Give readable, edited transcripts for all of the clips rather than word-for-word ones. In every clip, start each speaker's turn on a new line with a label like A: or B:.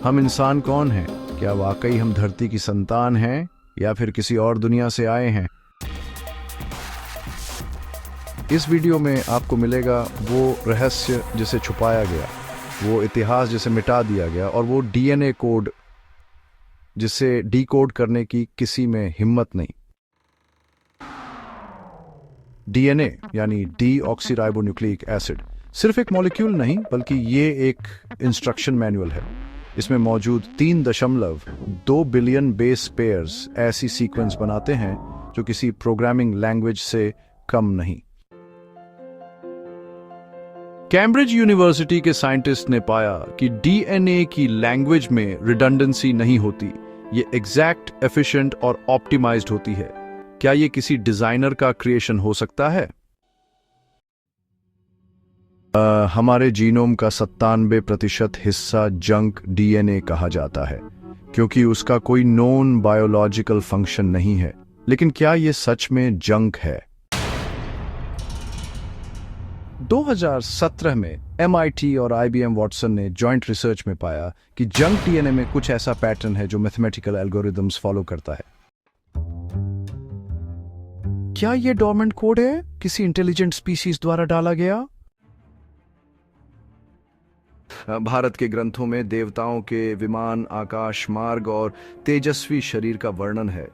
A: हम इंसान कौन हैं? क्या वाकई हम धरती की संतान हैं या फिर किसी और दुनिया से आए हैं? इस वीडियो में आपको मिलेगा वो रहस्य जिसे छुपाया गया, वो इतिहास जिसे मिटा दिया गया और वो डीएनए कोड जिसे डीकोड करने की किसी में हिम्मत नहीं। डीएनए यानी डीऑक्सीराइबोन्यूक्लिक एसिड सिर्फ एक मॉलिक्यूल नहीं, बल्कि ये एक इंस्ट्रक्शन मैनुअल है। इसमें मौजूद 3.2 बिलियन बेस पेयर्स ऐसी सीक्वेंस बनाते हैं जो किसी प्रोग्रामिंग लैंग्वेज से कम नहीं। कैम्ब्रिज यूनिवर्सिटी के साइंटिस्ट ने पाया कि डीएनए की लैंग्वेज में रिडंडेंसी नहीं होती, ये एग्जैक्ट, एफिशिएंट और ऑप्टिमाइज्ड होती है। क्या ये किसी डिजाइनर का क्रिएशन हो सकता है? हमारे जीनोम का 97% हिस्सा जंक डीएनए कहा जाता है, क्योंकि उसका कोई नोन बायोलॉजिकल फंक्शन नहीं है। लेकिन क्या यह सच में जंक है? 2017 में MIT और IBM वाटसन ने जॉइंट रिसर्च में पाया कि जंक डीएनए में कुछ ऐसा पैटर्न है जो मैथमेटिकल एल्गोरिदम्स फॉलो करता है। क्या यह डोरमेंट कोड है, किसी इंटेलिजेंट स्पीसीज द्वारा डाला गया? भारत के ग्रंथों में देवताओं के विमान, आकाश मार्ग और तेजस्वी शरीर का वर्णन है।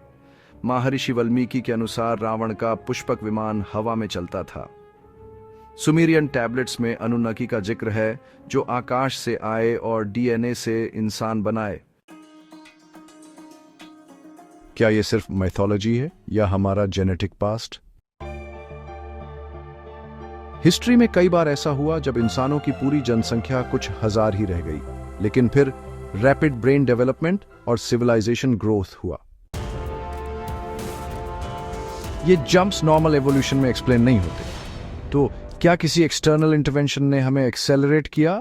A: महर्षि वाल्मीकि के अनुसार रावण का पुष्पक विमान हवा में चलता था। सुमेरियन टैबलेट्स में अनुन्नकी का जिक्र है, जो आकाश से आए और डीएनए से इंसान बनाए। क्या यह सिर्फ माइथोलॉजी है या हमारा जेनेटिक पास्ट? हिस्ट्री में कई बार ऐसा हुआ जब इंसानों की पूरी जनसंख्या कुछ हजार ही रह गई, लेकिन फिर रैपिड ब्रेन डेवलपमेंट और सिविलाइजेशन ग्रोथ हुआ। ये जंप्स नॉर्मल एवोल्यूशन में एक्सप्लेन नहीं होते, तो क्या किसी एक्सटर्नल इंटरवेंशन ने हमें एक्सेलरेट किया?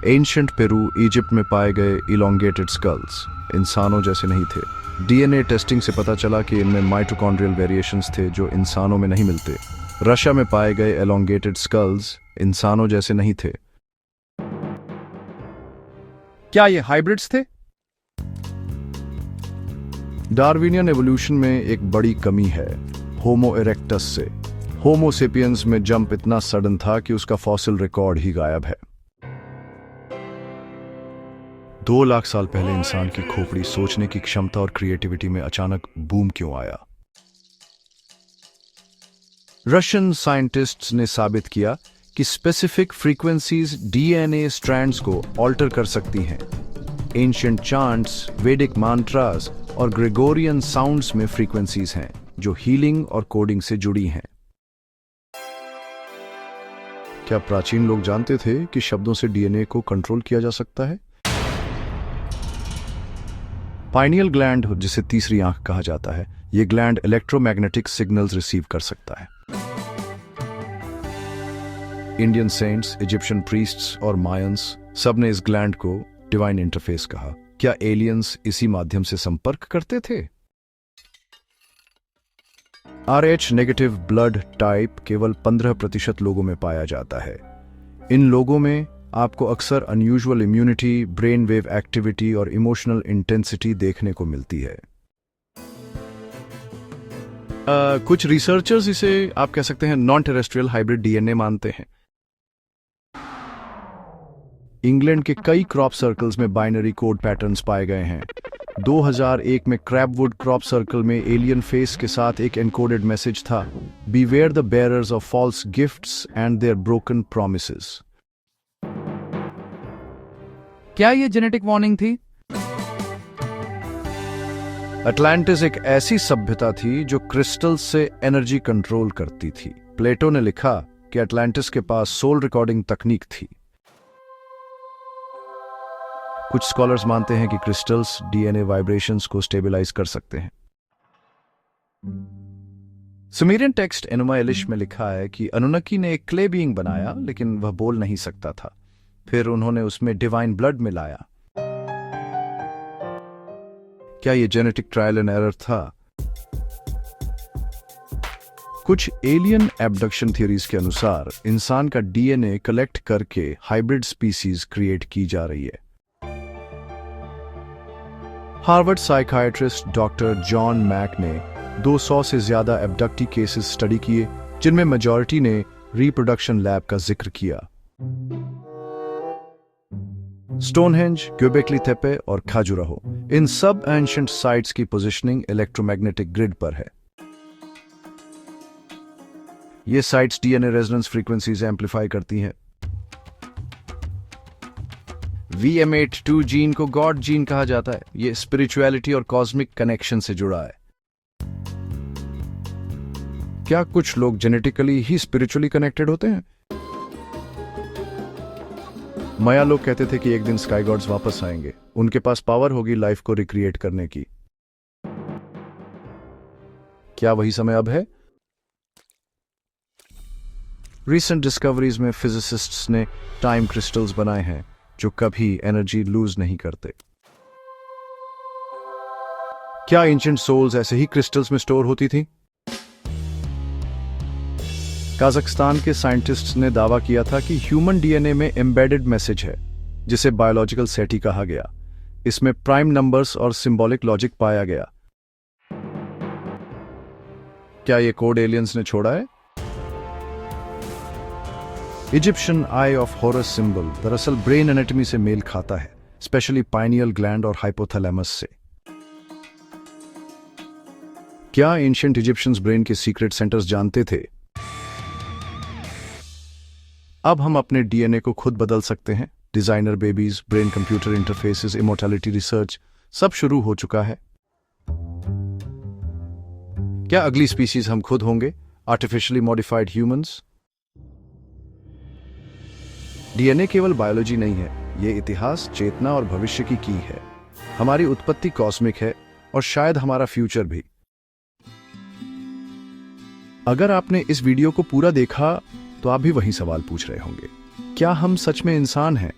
A: एंशिएंट पेरू, इजिप्ट में पाए गए इलोंगेटेड स्कल्स इंसानों जैसे नहीं थे। डीएनए टेस्टिंग से पता चला कि इनमें माइटोकॉन्ड्रियल वेरिएशंस थे जो इंसानों में नहीं मिलते। रशिया में पाए गए एलोंगेटेड स्कल्स इंसानों जैसे नहीं थे। क्या ये हाइब्रिड्स थे? डार्विनियन एवोल्यूशन में एक बड़ी कमी है, होमो इरेक्टस से। होमो सेपियंस में जंप इतना सडन था कि उसका फॉसिल रिकॉर्ड ही गायब है। 2 लाख साल पहले इंसान की खोपड़ी, सोचने की क्षमता और क्रिएटिविटी में अचानक बूम क्यों आया? रशियन साइंटिस्ट्स ने साबित किया कि स्पेसिफिक फ्रीक्वेंसीज डीएनए स्ट्रैंड्स को ऑल्टर कर सकती हैं। एंशिएंट चांट्स, वैदिक मंत्रास और ग्रेगोरियन साउंड्स में फ्रीक्वेंसीज हैं जो हीलिंग और कोडिंग से जुड़ी हैं। क्या प्राचीन लोग जानते थे कि शब्दों से डीएनए को कंट्रोल किया जा सकता है? पाइनियल ग्लैंड, जिसे तीसरी आंख कहा जाता है, यह ग्लैंड इलेक्ट्रोमैग्नेटिक सिग्नल्स रिसीव कर सकता है। इंडियन सेंट्स, इजिप्शियन प्रीस्ट्स और मायंस सब ने इस ग्लैंड को डिवाइन इंटरफेस कहा। क्या एलियंस इसी माध्यम से संपर्क करते थे? RH नेगेटिव ब्लड टाइप केवल 15% लोगों में पाया जाता है। इन लोगों में आपको अक्सर unusual immunity, brain wave activity और इमोशनल इंटेंसिटी देखने को मिलती है। कुछ रिसर्चर्स इसे आप कह सकते हैं नॉन टेरेस्ट्रियल हाइब्रिड डीएनए मानते हैं। इंग्लैंड के कई क्रॉप सर्कल्स में बाइनरी कोड पैटर्न्स पाए गए हैं। 2001 में क्रैबवुड क्रॉप सर्कल में एलियन फेस के साथ एक एनकोडेड मैसेज था, beware the bearers of false gifts and their broken promises. क्या यह जेनेटिक वार्निंग थी? अटलांटिस एक ऐसी सभ्यता थी जो क्रिस्टल से एनर्जी कंट्रोल करती थी। प्लेटो ने लिखा कि अटलांटिस के पास सोल रिकॉर्डिंग तकनीक थी। कुछ स्कॉलर्स मानते हैं कि क्रिस्टल्स डीएनए वाइब्रेशंस को स्टेबलाइज कर सकते हैं। सुमेरियन टेक्स्ट एनुमा एलिश में लिखा है कि अनुन्नकी ने एक क्ले बीइंग बनाया, लेकिन वह बोल नहीं सकता था। फिर उन्होंने उसमें डिवाइन ब्लड मिलाया। क्या यह जेनेटिक ट्रायल एंड एरर था? कुछ एलियन एब्डक्शन थियरीज के अनुसार इंसान का डीएनए कलेक्ट करके हाइब्रिड स्पीसीज क्रिएट की जा रही है। Harvard psychiatrist doctor John Mack ने 200 से ज्यादा एब्डक्टी केसेस स्टडी किए, जिनमें मेजॉरिटी ने रिप्रोडक्शन लैब का जिक्र किया। स्टोनहेंज, göbekli तेपे और खाजुराहो, इन सब एंशिएंट साइट्स की पोजीशनिंग इलेक्ट्रोमैग्नेटिक ग्रिड पर है। ये sites DNA resonance frequencies amplify करती हैं। VMAT2 जीन को गॉड जीन कहा जाता है। ये स्पिरिचुअलिटी और कॉस्मिक कनेक्शन से जुड़ा है। क्या कुछ लोग जेनेटिकली ही स्पिरिचुअली कनेक्टेड होते हैं? माया लोग कहते थे कि एक दिन स्काई गॉड्स वापस आएंगे, उनके पास पावर होगी लाइफ को रिक्रिएट करने की। क्या वही समय अब है? रिसेंट डिस्कवरीज में फिजिसिस्ट्स ने टाइम क्रिस्टल्स बनाए हैं जो कभी एनर्जी लूज नहीं करते। क्या एंशिएंट सोल्स ऐसे ही क्रिस्टल्स में स्टोर होती थी? काजाकिस्तान के साइंटिस्ट्स ने दावा किया था कि ह्यूमन डीएनए में एम्बेडेड मैसेज है, जिसे बायोलॉजिकल सेटी कहा गया। इसमें प्राइम नंबर्स और सिंबॉलिक लॉजिक पाया गया। क्या यह कोड एलियंस ने छोड़ा है? Egyptian I of harrows symbol दरअसल ब्रेन एनाटॉमी से मेल खाता है, स्पेशली पाइनियल ग्लैंड और हाइपोथैलेमस से। क्या एंशिएंट इजिप्शियंस ब्रेन के सीक्रेट सेंटर्स जानते थे? अब हम अपने डीएनए को खुद बदल सकते हैं। Designer babies, brain computer interfaces, immortality research सब शुरू हो चुका है। क्या अगली स्पीसीज हम खुद होंगे? Artificially modified humans? डीएनए केवल बायोलॉजी नहीं है, यह इतिहास, चेतना और भविष्य की है। हमारी उत्पत्ति कॉस्मिक है और शायद हमारा फ्यूचर भी। अगर आपने इस वीडियो को पूरा देखा तो आप भी वही सवाल पूछ रहे होंगे, क्या हम सच में इंसान हैं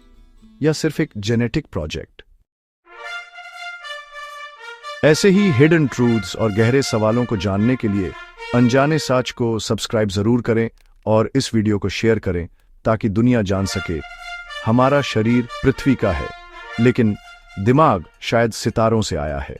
A: या सिर्फ एक जेनेटिक प्रोजेक्ट? ऐसे ही हिडन ट्रूथ्स और गहरे सवालों को जानने के लिए अनजाने साच को सब्सक्राइब जरूर करें और इस वीडियो को शेयर करें ताकि दुनिया जान सके हमारा शरीर पृथ्वी का है, लेकिन दिमाग शायद सितारों से आया है।